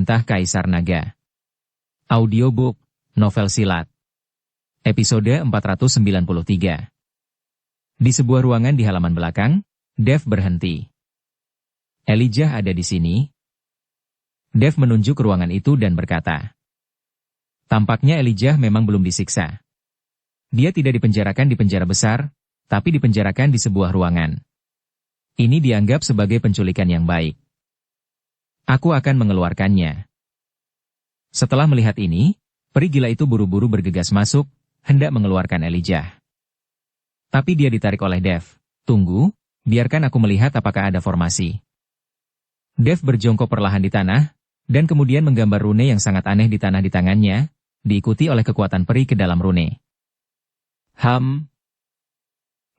Perintah Kaisar Naga. Audiobook, novel silat. Episode 493. Di sebuah ruangan di halaman belakang, Dev berhenti. Elijah ada di sini. Dev menunjuk ke ruangan itu dan berkata. Tampaknya Elijah memang belum disiksa. Dia tidak dipenjarakan di penjara besar, tapi dipenjarakan di sebuah ruangan. Ini dianggap sebagai penculikan yang baik. Aku akan mengeluarkannya. Setelah melihat ini, peri gila itu buru-buru bergegas masuk, hendak mengeluarkan Elijah. Tapi dia ditarik oleh Dev. Tunggu, biarkan aku melihat apakah ada formasi. Dev berjongkok perlahan di tanah, dan kemudian menggambar rune yang sangat aneh di tanah di tangannya, diikuti oleh kekuatan peri ke dalam rune.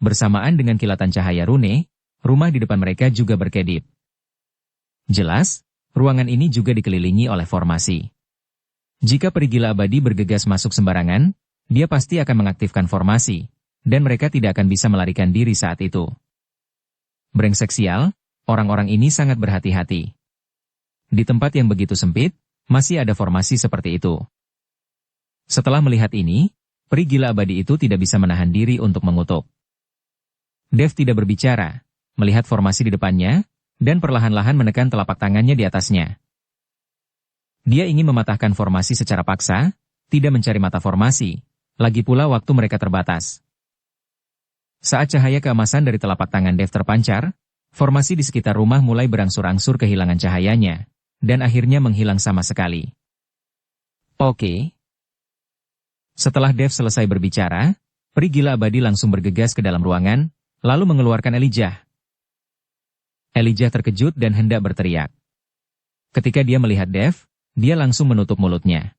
Bersamaan dengan kilatan cahaya rune, rumah di depan mereka juga berkedip. Jelas, ruangan ini juga dikelilingi oleh formasi. Jika peri gila abadi bergegas masuk sembarangan, dia pasti akan mengaktifkan formasi, dan mereka tidak akan bisa melarikan diri saat itu. Brengsek sial, orang-orang ini sangat berhati-hati. Di tempat yang begitu sempit, masih ada formasi seperti itu. Setelah melihat ini, peri gila abadi itu tidak bisa menahan diri untuk mengutuk. Dev tidak berbicara, melihat formasi di depannya, dan perlahan-lahan menekan telapak tangannya di atasnya. Dia ingin mematahkan formasi secara paksa, tidak mencari mata formasi, lagi pula waktu mereka terbatas. Saat cahaya keemasan dari telapak tangan Dev terpancar, formasi di sekitar rumah mulai berangsur-angsur kehilangan cahayanya, dan akhirnya menghilang sama sekali. Oke. Setelah Dev selesai berbicara, peri gila abadi langsung bergegas ke dalam ruangan, lalu mengeluarkan Elijah. Elijah terkejut dan hendak berteriak. Ketika dia melihat Dev, dia langsung menutup mulutnya.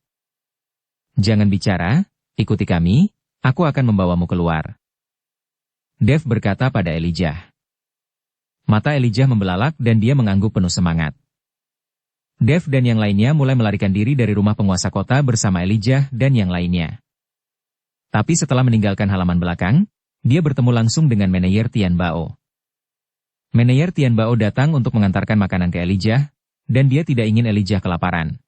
Jangan bicara, ikuti kami, aku akan membawamu keluar. Dev berkata pada Elijah. Mata Elijah membelalak dan dia mengangguk penuh semangat. Dev dan yang lainnya mulai melarikan diri dari rumah penguasa kota bersama Elijah dan yang lainnya. Tapi setelah meninggalkan halaman belakang, dia bertemu langsung dengan Meneyer Tian Bao. Meneyer Tian Bao datang untuk mengantarkan makanan ke Elijah, dan dia tidak ingin Elijah kelaparan.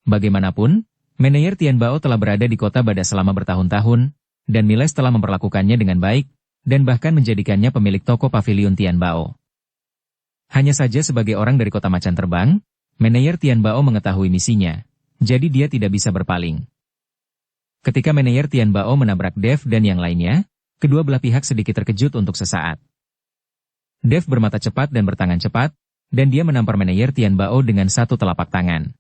Bagaimanapun, Meneyer Tian Bao telah berada di kota Bada selama bertahun-tahun, dan Miles telah memperlakukannya dengan baik, dan bahkan menjadikannya pemilik toko pavilion Tian Bao. Hanya saja sebagai orang dari kota macan terbang, Meneyer Tian Bao mengetahui misinya, jadi dia tidak bisa berpaling. Ketika Meneyer Tian Bao menabrak Dev dan yang lainnya, kedua belah pihak sedikit terkejut untuk sesaat. Dev bermata cepat dan bertangan cepat, dan dia menampar Meneyer Tian Bao dengan satu telapak tangan.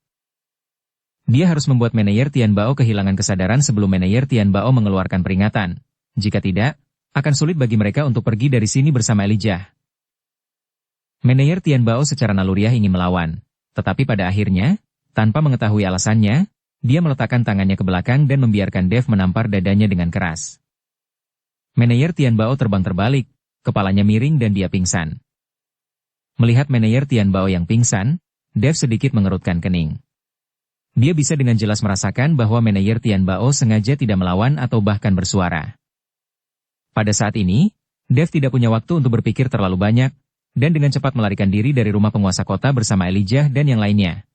Dia harus membuat Meneyer Tian Bao kehilangan kesadaran sebelum Meneyer Tian Bao mengeluarkan peringatan. Jika tidak, akan sulit bagi mereka untuk pergi dari sini bersama Elijah. Meneyer Tian Bao secara naluriah ingin melawan, tetapi pada akhirnya, tanpa mengetahui alasannya, dia meletakkan tangannya ke belakang dan membiarkan Dev menampar dadanya dengan keras. Meneyer Tian Bao terbang terbalik, kepalanya miring dan dia pingsan. Melihat Meneyer Tian Bao yang pingsan, Dev sedikit mengerutkan kening. Dia bisa dengan jelas merasakan bahwa Meneyer Tian Bao sengaja tidak melawan atau bahkan bersuara. Pada saat ini, Dev tidak punya waktu untuk berpikir terlalu banyak, dan dengan cepat melarikan diri dari rumah penguasa kota bersama Elijah dan yang lainnya.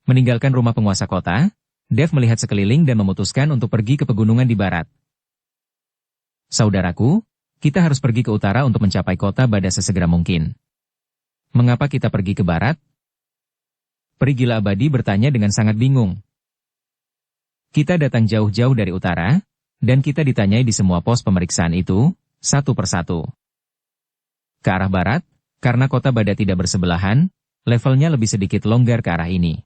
Meninggalkan rumah penguasa kota, Dev melihat sekeliling dan memutuskan untuk pergi ke pegunungan di barat. Saudaraku, kita harus pergi ke utara untuk mencapai kota Bada sesegera mungkin. Mengapa kita pergi ke barat? Peri gila abadi bertanya dengan sangat bingung. Kita datang jauh-jauh dari utara, dan kita ditanyai di semua pos pemeriksaan itu, satu persatu. Ke arah barat, karena kota Bada tidak bersebelahan, levelnya lebih sedikit longgar ke arah ini.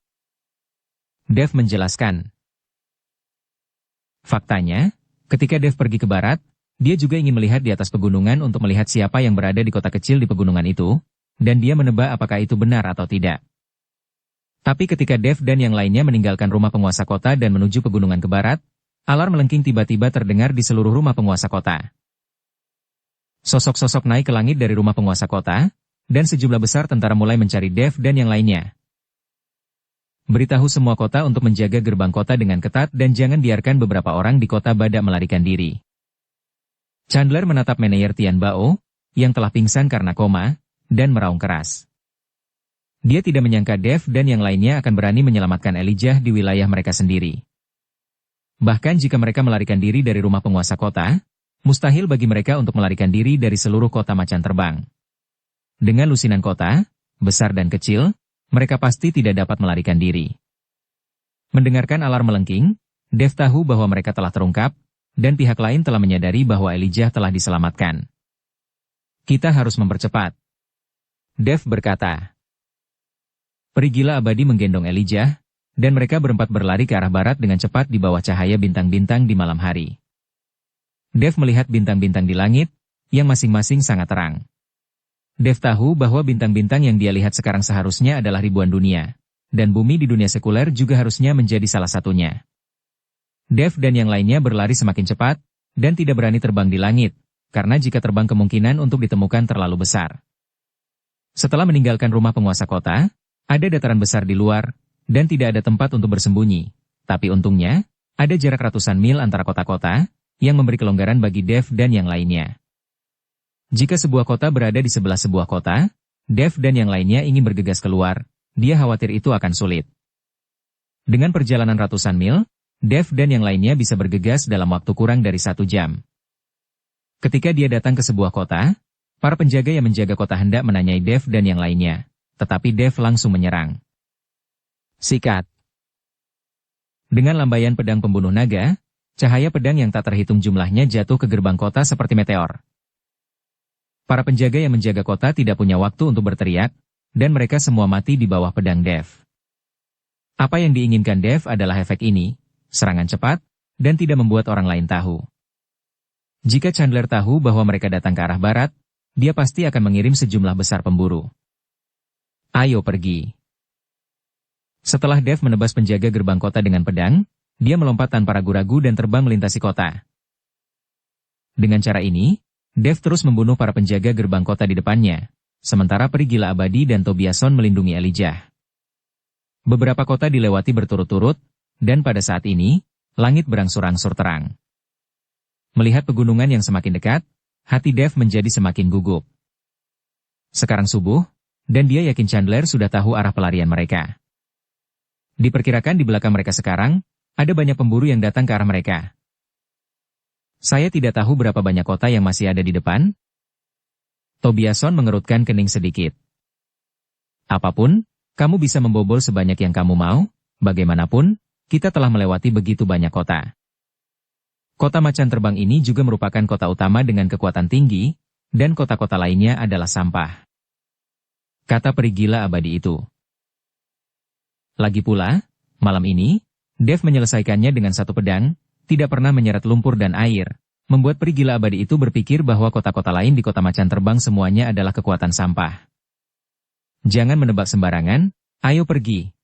Dev menjelaskan. Faktanya, ketika Dev pergi ke barat, dia juga ingin melihat di atas pegunungan untuk melihat siapa yang berada di kota kecil di pegunungan itu, dan dia menebak apakah itu benar atau tidak. Tapi ketika Dev dan yang lainnya meninggalkan rumah penguasa kota dan menuju pegunungan ke barat, alarm melengking tiba-tiba terdengar di seluruh rumah penguasa kota. Sosok-sosok naik ke langit dari rumah penguasa kota, dan sejumlah besar tentara mulai mencari Dev dan yang lainnya. Beritahu semua kota untuk menjaga gerbang kota dengan ketat dan jangan biarkan beberapa orang di kota Bada melarikan diri. Chandler menatap Meneyer Tian Bao, yang telah pingsan karena koma, dan meraung keras. Dia tidak menyangka Dev dan yang lainnya akan berani menyelamatkan Elijah di wilayah mereka sendiri. Bahkan jika mereka melarikan diri dari rumah penguasa kota, mustahil bagi mereka untuk melarikan diri dari seluruh kota macan terbang. Dengan lusinan kota, besar dan kecil, mereka pasti tidak dapat melarikan diri. Mendengarkan alarm melengking, Dev tahu bahwa mereka telah terungkap, dan pihak lain telah menyadari bahwa Elijah telah diselamatkan. Kita harus mempercepat. Dev berkata. Peri gila abadi menggendong Elijah, dan mereka berempat berlari ke arah barat dengan cepat di bawah cahaya bintang-bintang di malam hari. Dev melihat bintang-bintang di langit, yang masing-masing sangat terang. Dev tahu bahwa bintang-bintang yang dia lihat sekarang seharusnya adalah ribuan dunia, dan bumi di dunia sekuler juga harusnya menjadi salah satunya. Dev dan yang lainnya berlari semakin cepat, dan tidak berani terbang di langit, karena jika terbang kemungkinan untuk ditemukan terlalu besar. Setelah meninggalkan rumah penguasa kota, ada dataran besar di luar, dan tidak ada tempat untuk bersembunyi. Tapi untungnya, ada jarak ratusan mil antara kota-kota, yang memberi kelonggaran bagi Dev dan yang lainnya. Jika sebuah kota berada di sebelah sebuah kota, Dev dan yang lainnya ingin bergegas keluar, dia khawatir itu akan sulit. Dengan perjalanan ratusan mil, Dev dan yang lainnya bisa bergegas dalam waktu kurang dari 1 jam. Ketika dia datang ke sebuah kota, para penjaga yang menjaga kota hendak menanyai Dev dan yang lainnya. Tetapi Dev langsung menyerang. Sikat. Dengan lambaian pedang pembunuh naga, cahaya pedang yang tak terhitung jumlahnya jatuh ke gerbang kota seperti meteor. Para penjaga yang menjaga kota tidak punya waktu untuk berteriak, dan mereka semua mati di bawah pedang Dev. Apa yang diinginkan Dev adalah efek ini, serangan cepat, dan tidak membuat orang lain tahu. Jika Chandler tahu bahwa mereka datang ke arah barat, dia pasti akan mengirim sejumlah besar pemburu. Ayo pergi. Setelah Dev menebas penjaga gerbang kota dengan pedang, dia melompat tanpa ragu-ragu dan terbang melintasi kota. Dengan cara ini, Dev terus membunuh para penjaga gerbang kota di depannya, sementara peri gila abadi dan Tobiason melindungi Elijah. Beberapa kota dilewati berturut-turut, dan pada saat ini, langit berangsur-angsur terang. Melihat pegunungan yang semakin dekat, hati Dev menjadi semakin gugup. Sekarang subuh, dan dia yakin Chandler sudah tahu arah pelarian mereka. Diperkirakan di belakang mereka sekarang, ada banyak pemburu yang datang ke arah mereka. Saya tidak tahu berapa banyak kota yang masih ada di depan. Tobiason mengerutkan kening sedikit. Apapun, kamu bisa membobol sebanyak yang kamu mau, bagaimanapun, kita telah melewati begitu banyak kota. Kota macan terbang ini juga merupakan kota utama dengan kekuatan tinggi, dan kota-kota lainnya adalah sampah. Kata peri gila abadi itu. Lagi pula, malam ini, Dev menyelesaikannya dengan satu pedang, tidak pernah menyeret lumpur dan air, membuat peri gila abadi itu berpikir bahwa kota-kota lain di kota macan terbang semuanya adalah kekuatan sampah. Jangan menebak sembarangan, ayo pergi.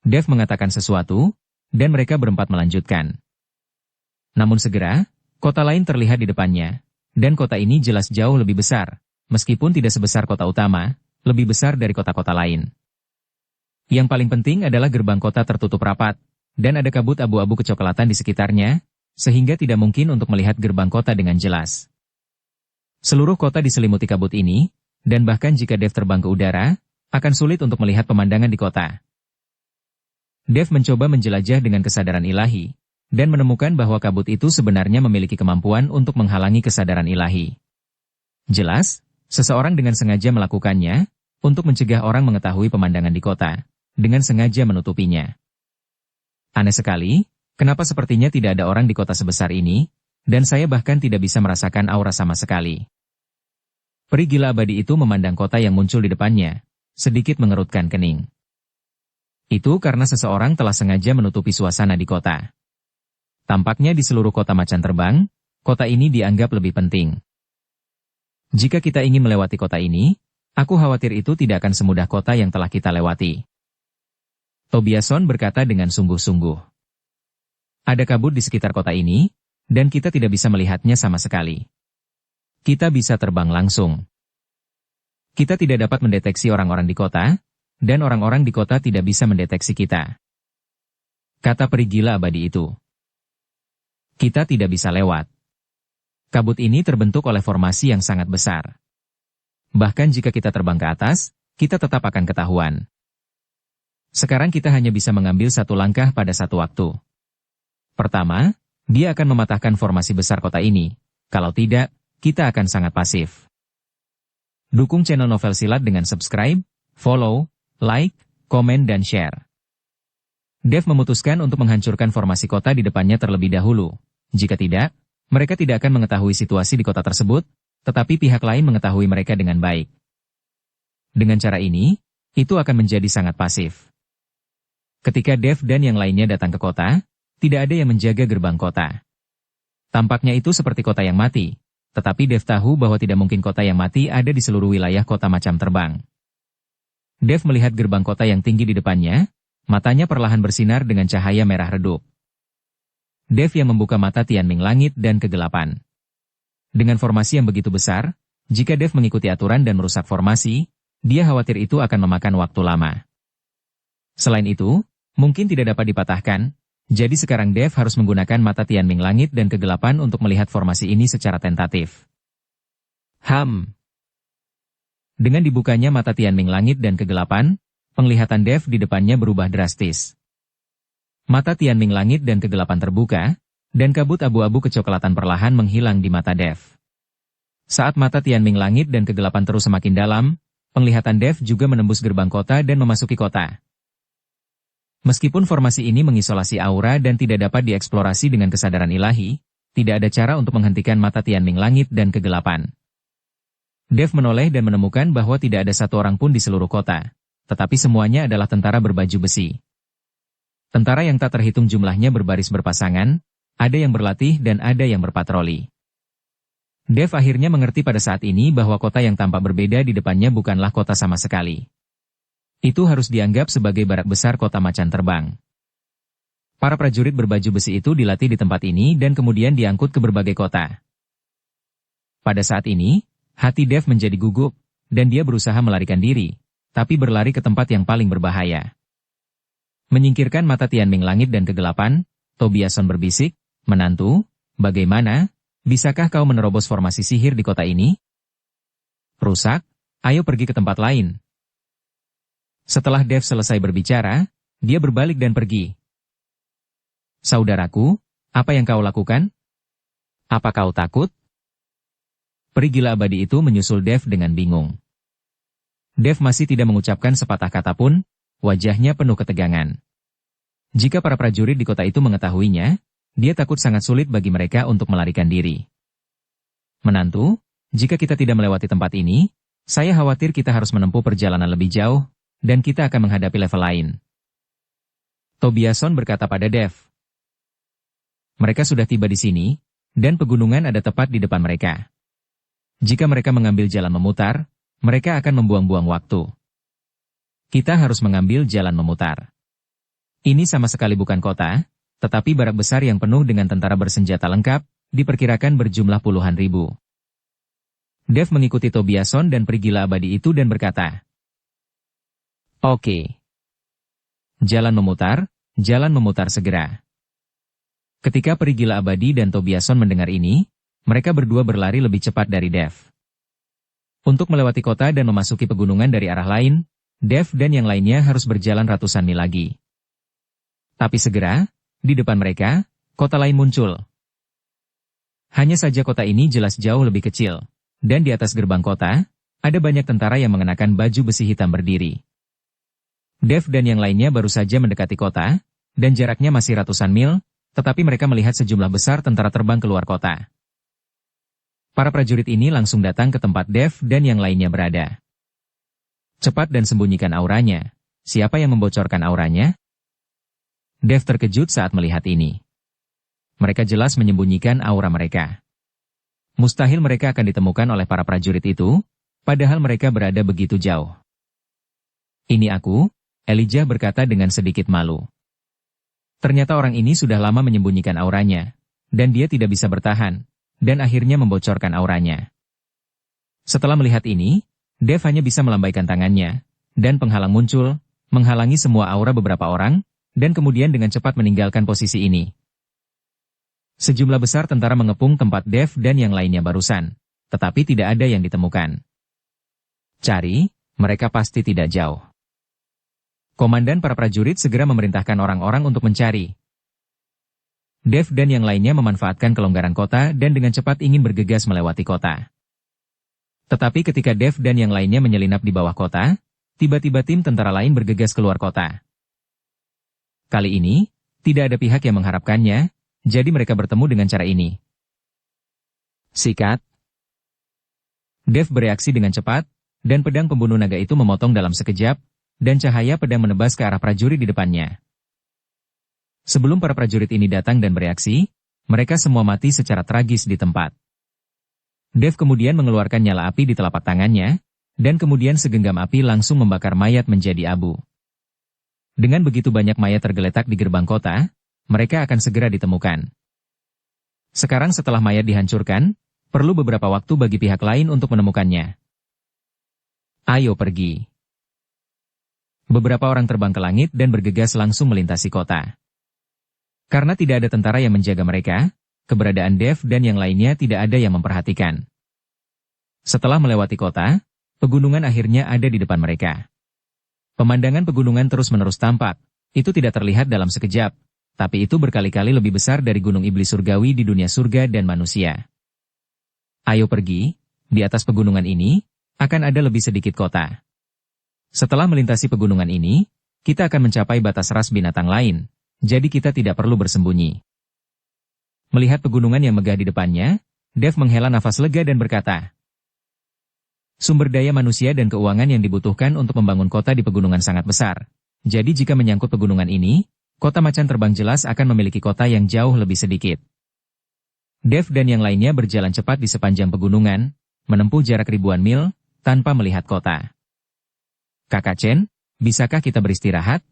Dev mengatakan sesuatu, dan mereka berempat melanjutkan. Namun segera, kota lain terlihat di depannya, dan kota ini jelas jauh lebih besar. Meskipun tidak sebesar kota utama, lebih besar dari kota-kota lain. Yang paling penting adalah gerbang kota tertutup rapat, dan ada kabut abu-abu kecoklatan di sekitarnya, sehingga tidak mungkin untuk melihat gerbang kota dengan jelas. Seluruh kota diselimuti kabut ini, dan bahkan jika Dev terbang ke udara, akan sulit untuk melihat pemandangan di kota. Dev mencoba menjelajah dengan kesadaran ilahi, dan menemukan bahwa kabut itu sebenarnya memiliki kemampuan untuk menghalangi kesadaran ilahi. Jelas, seseorang dengan sengaja melakukannya, untuk mencegah orang mengetahui pemandangan di kota, dengan sengaja menutupinya. Aneh sekali, kenapa sepertinya tidak ada orang di kota sebesar ini, dan saya bahkan tidak bisa merasakan aura sama sekali. Peri gila abadi itu memandang kota yang muncul di depannya, sedikit mengerutkan kening. Itu karena seseorang telah sengaja menutupi suasana di kota. Tampaknya di seluruh kota macan terbang, kota ini dianggap lebih penting. Jika kita ingin melewati kota ini, aku khawatir itu tidak akan semudah kota yang telah kita lewati. Tobiason berkata dengan sungguh-sungguh. Ada kabut di sekitar kota ini, dan kita tidak bisa melihatnya sama sekali. Kita bisa terbang langsung. Kita tidak dapat mendeteksi orang-orang di kota, dan orang-orang di kota tidak bisa mendeteksi kita. Kata peri gila abadi itu. Kita tidak bisa lewat. Kabut ini terbentuk oleh formasi yang sangat besar. Bahkan jika kita terbang ke atas, kita tetap akan ketahuan. Sekarang kita hanya bisa mengambil satu langkah pada satu waktu. Pertama, dia akan mematahkan formasi besar kota ini. Kalau tidak, kita akan sangat pasif. Dukung channel Novel Silat dengan subscribe, follow, like, komen dan share. Dev memutuskan untuk menghancurkan formasi kota di depannya terlebih dahulu. Jika tidak, mereka tidak akan mengetahui situasi di kota tersebut, tetapi pihak lain mengetahui mereka dengan baik. Dengan cara ini, itu akan menjadi sangat pasif. Ketika Dev dan yang lainnya datang ke kota, tidak ada yang menjaga gerbang kota. Tampaknya itu seperti kota yang mati, tetapi Dev tahu bahwa tidak mungkin kota yang mati ada di seluruh wilayah kota macam terbang. Dev melihat gerbang kota yang tinggi di depannya, matanya perlahan bersinar dengan cahaya merah redup. Dev yang membuka mata Tianming langit dan kegelapan. Dengan formasi yang begitu besar, jika Dev mengikuti aturan dan merusak formasi, dia khawatir itu akan memakan waktu lama. Selain itu, mungkin tidak dapat dipatahkan, jadi sekarang Dev harus menggunakan mata Tianming langit dan kegelapan untuk melihat formasi ini secara tentatif. Dengan dibukanya mata Tianming langit dan kegelapan, penglihatan Dev di depannya berubah drastis. Mata Tianming langit dan kegelapan terbuka, dan kabut abu-abu kecoklatan perlahan menghilang di mata Dev. Saat mata Tianming langit dan kegelapan terus semakin dalam, penglihatan Dev juga menembus gerbang kota dan memasuki kota. Meskipun formasi ini mengisolasi aura dan tidak dapat dieksplorasi dengan kesadaran ilahi, tidak ada cara untuk menghentikan mata Tianming langit dan kegelapan. Dev menoleh dan menemukan bahwa tidak ada satu orang pun di seluruh kota, tetapi semuanya adalah tentara berbaju besi. Tentara yang tak terhitung jumlahnya berbaris berpasangan, ada yang berlatih dan ada yang berpatroli. Dev akhirnya mengerti pada saat ini bahwa kota yang tampak berbeda di depannya bukanlah kota sama sekali. Itu harus dianggap sebagai barak besar kota macan terbang. Para prajurit berbaju besi itu dilatih di tempat ini dan kemudian diangkut ke berbagai kota. Pada saat ini, hati Dev menjadi gugup, dan dia berusaha melarikan diri, tapi berlari ke tempat yang paling berbahaya. Menyingkirkan mata Tianming langit dan kegelapan, Tobiason berbisik, "Menantu, bagaimana? Bisakah kau menerobos formasi sihir di kota ini? Rusak, ayo pergi ke tempat lain." Setelah Dev selesai berbicara, dia berbalik dan pergi. "Saudaraku, apa yang kau lakukan? Apa kau takut?" Peri gila abadi itu menyusul Dev dengan bingung. Dev masih tidak mengucapkan sepatah kata pun, wajahnya penuh ketegangan. Jika para prajurit di kota itu mengetahuinya, dia takut sangat sulit bagi mereka untuk melarikan diri. "Menantu, jika kita tidak melewati tempat ini, saya khawatir kita harus menempuh perjalanan lebih jauh, dan kita akan menghadapi level lain." Tobiason berkata pada Dev. Mereka sudah tiba di sini, dan pegunungan ada tepat di depan mereka. Jika mereka mengambil jalan memutar, mereka akan membuang-buang waktu. Kita harus mengambil jalan memutar. Ini sama sekali bukan kota, tetapi barak besar yang penuh dengan tentara bersenjata lengkap, diperkirakan berjumlah puluhan ribu. Dev mengikuti Tobiason dan peri gila abadi itu dan berkata, "Oke. Jalan memutar segera." Ketika peri gila abadi dan Tobiason mendengar ini, mereka berdua berlari lebih cepat dari Dev. Untuk melewati kota dan memasuki pegunungan dari arah lain, Dev dan yang lainnya harus berjalan ratusan mil lagi. Tapi segera, di depan mereka, kota lain muncul. Hanya saja kota ini jelas jauh lebih kecil, dan di atas gerbang kota, ada banyak tentara yang mengenakan baju besi hitam berdiri. Dev dan yang lainnya baru saja mendekati kota, dan jaraknya masih ratusan mil, tetapi mereka melihat sejumlah besar tentara terbang keluar kota. Para prajurit ini langsung datang ke tempat Dev dan yang lainnya berada. "Cepat dan sembunyikan auranya. Siapa yang membocorkan auranya?" Dev terkejut saat melihat ini. Mereka jelas menyembunyikan aura mereka. Mustahil mereka akan ditemukan oleh para prajurit itu, padahal mereka berada begitu jauh. "Ini aku," Elijah berkata dengan sedikit malu. Ternyata orang ini sudah lama menyembunyikan auranya, dan dia tidak bisa bertahan, dan akhirnya membocorkan auranya. Setelah melihat ini, Dev hanya bisa melambaikan tangannya, dan penghalang muncul, menghalangi semua aura beberapa orang, dan kemudian dengan cepat meninggalkan posisi ini. Sejumlah besar tentara mengepung tempat Dev dan yang lainnya barusan, tetapi tidak ada yang ditemukan. "Cari, mereka pasti tidak jauh. Komandan para prajurit segera memerintahkan orang-orang untuk mencari. Dev dan yang lainnya memanfaatkan kelonggaran kota dan dengan cepat ingin bergegas melewati kota. Tetapi ketika Dev dan yang lainnya menyelinap di bawah kota, tiba-tiba tim tentara lain bergegas keluar kota. Kali ini, tidak ada pihak yang mengharapkannya, jadi mereka bertemu dengan cara ini. Sikat. Dev bereaksi dengan cepat, dan pedang pembunuh naga itu memotong dalam sekejap, dan cahaya pedang menebas ke arah prajurit di depannya. Sebelum para prajurit ini datang dan bereaksi, mereka semua mati secara tragis di tempat. Dev kemudian mengeluarkan nyala api di telapak tangannya, dan kemudian segenggam api langsung membakar mayat menjadi abu. Dengan begitu banyak mayat tergeletak di gerbang kota, mereka akan segera ditemukan. Sekarang setelah mayat dihancurkan, perlu beberapa waktu bagi pihak lain untuk menemukannya. Ayo pergi. Beberapa orang terbang ke langit dan bergegas langsung melintasi kota. Karena tidak ada tentara yang menjaga mereka, keberadaan Dev dan yang lainnya tidak ada yang memperhatikan. Setelah melewati kota, pegunungan akhirnya ada di depan mereka. Pemandangan pegunungan terus-menerus tampak, itu tidak terlihat dalam sekejap, tapi itu berkali-kali lebih besar dari gunung iblis surgawi di dunia surga dan manusia. Ayo pergi, di atas pegunungan ini, akan ada lebih sedikit kota. Setelah melintasi pegunungan ini, kita akan mencapai batas ras binatang lain, jadi kita tidak perlu bersembunyi. Melihat pegunungan yang megah di depannya, Dev menghela nafas lega dan berkata, sumber daya manusia dan keuangan yang dibutuhkan untuk membangun kota di pegunungan sangat besar. Jadi jika menyangkut pegunungan ini, kota macan terbang jelas akan memiliki kota yang jauh lebih sedikit. Dev dan yang lainnya berjalan cepat di sepanjang pegunungan, menempuh jarak ribuan mil, tanpa melihat kota. Kakak Chen, bisakah kita beristirahat?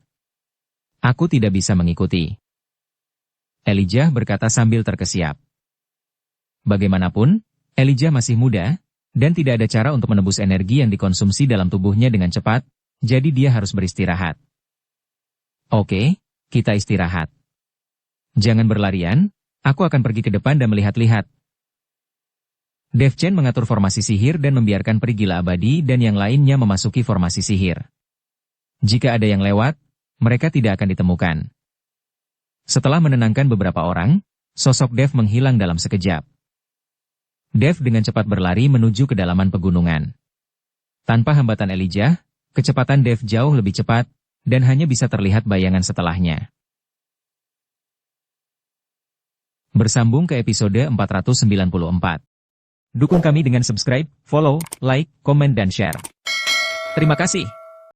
Aku tidak bisa mengikuti. Elijah berkata sambil terkesiap. Bagaimanapun, Elijah masih muda, dan tidak ada cara untuk menebus energi yang dikonsumsi dalam tubuhnya dengan cepat, jadi dia harus beristirahat. Oke, kita istirahat. Jangan berlarian, aku akan pergi ke depan dan melihat-lihat. Dev Chen mengatur formasi sihir dan membiarkan peri gila abadi dan yang lainnya memasuki formasi sihir. Jika ada yang lewat, mereka tidak akan ditemukan. Setelah menenangkan beberapa orang, sosok Dev menghilang dalam sekejap. Dev dengan cepat berlari menuju kedalaman pegunungan. Tanpa hambatan Elijah, kecepatan Dev jauh lebih cepat, dan hanya bisa terlihat bayangan setelahnya. Bersambung ke episode 494. Dukung kami dengan subscribe, follow, like, komen dan share. Terima kasih.